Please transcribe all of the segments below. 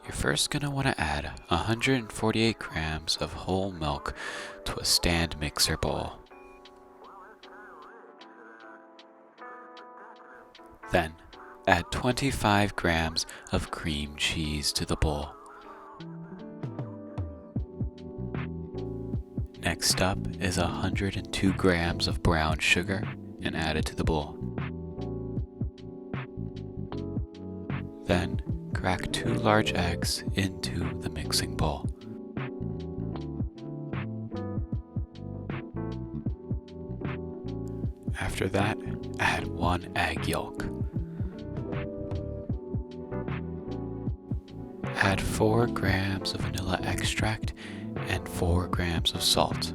You're first going to want to add 148 grams of whole milk to a stand mixer bowl. Then, add 25 grams of cream cheese to the bowl. Next up is 102 grams of brown sugar and add it to the bowl. Then, crack 2 large eggs into the mixing bowl. After that, add 1 egg yolk. Add 4 grams of vanilla extract and 4 grams of salt.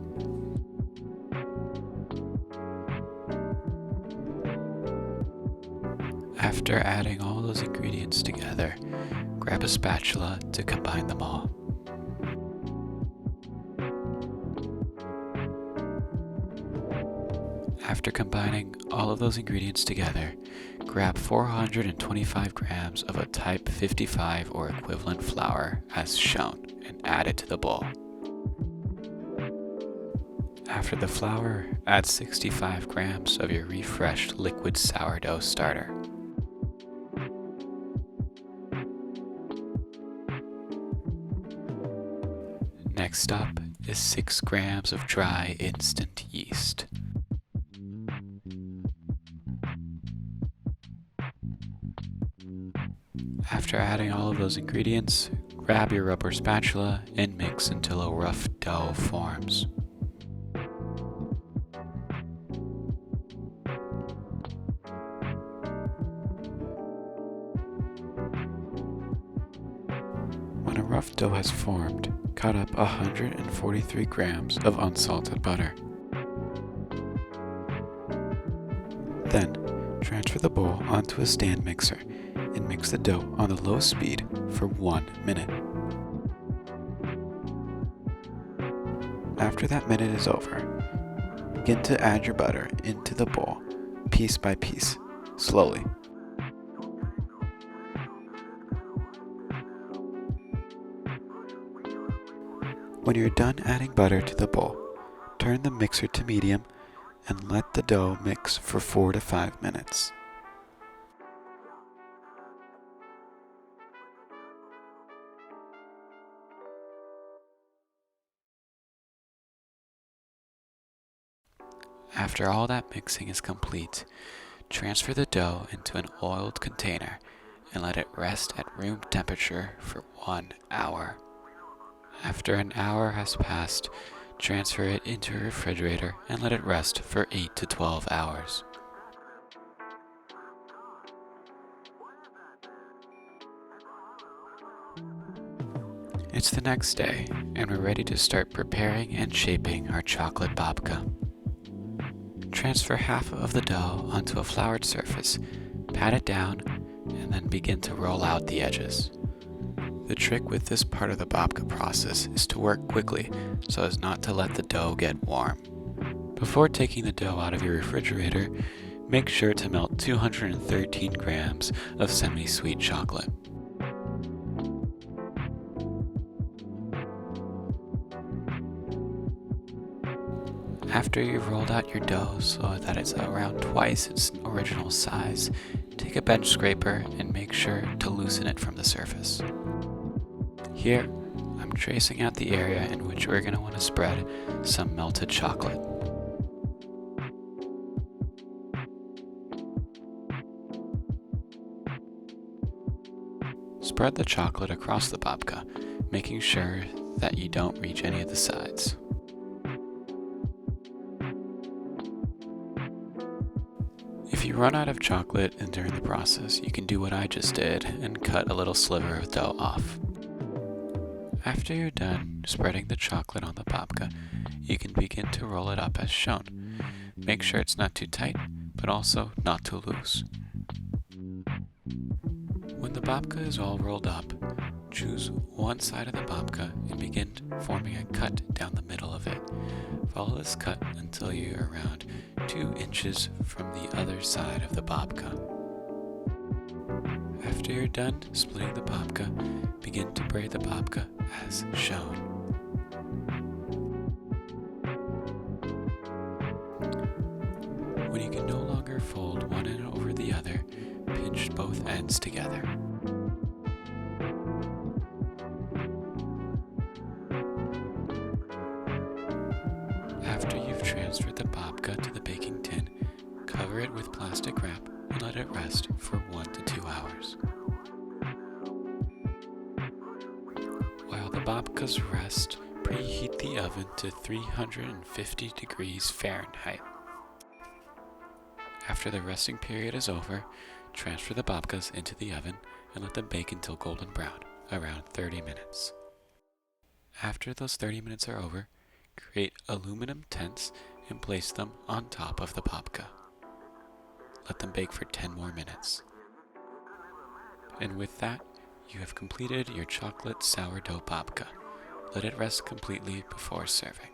After adding all those ingredients together, grab a spatula to combine them all. After combining all of those ingredients together, grab 425 grams of a type 55 or equivalent flour as shown and add it to the bowl. After the flour, add 65 grams of your refreshed liquid sourdough starter. Next up is 6 grams of dry instant yeast. After adding all of those ingredients, grab your rubber spatula and mix until a rough dough forms. When a rough dough has formed, cut up 143 grams of unsalted butter. Then, transfer the bowl onto a stand mixer and mix the dough on the low speed for 1 minute. After that minute is over, begin to add your butter into the bowl, piece by piece, slowly. When you're done adding butter to the bowl, turn the mixer to medium and let the dough mix for 4 to 5 minutes. After all that mixing is complete, transfer the dough into an oiled container and let it rest at room temperature for 1 hour. After an hour has passed, transfer it into a refrigerator and let it rest for 8 to 12 hours. It's the next day, and we're ready to start preparing and shaping our chocolate babka. Transfer half of the dough onto a floured surface, pat it down, and then begin to roll out the edges. The trick with this part of the babka process is to work quickly so as not to let the dough get warm. Before taking the dough out of your refrigerator, make sure to melt 213 grams of semi-sweet chocolate. After you've rolled out your dough so that it's around twice its original size, take a bench scraper and make sure to loosen it from the surface. Here, I'm tracing out the area in which we're going to want to spread some melted chocolate. Spread the chocolate across the babka, making sure that you don't reach any of the sides. If you run out of chocolate and during the process, you can do what I just did and cut a little sliver of dough off. After you're done spreading the chocolate on the babka, you can begin to roll it up as shown. Make sure it's not too tight, but also not too loose. When the babka is all rolled up, choose one side of the babka and begin forming a cut down the middle of it. Follow this cut until you're around 2 inches from the other side of the babka. After you're done splitting the babka, begin to braid the babka as shown. When you can no longer fold one end over the other, pinch both ends together. After you've transferred the babka to the baking tin, cover it with plastic wrap and let it rest for 1 to 2 hours. While the babkas rest, preheat the oven to 350 degrees Fahrenheit. After the resting period is over, transfer the babkas into the oven and let them bake until golden brown, around 30 minutes. After those 30 minutes are over, create aluminum tents and place them on top of the babka. Let them bake for 10 more minutes. And with that, you have completed your chocolate sourdough babka. Let it rest completely before serving.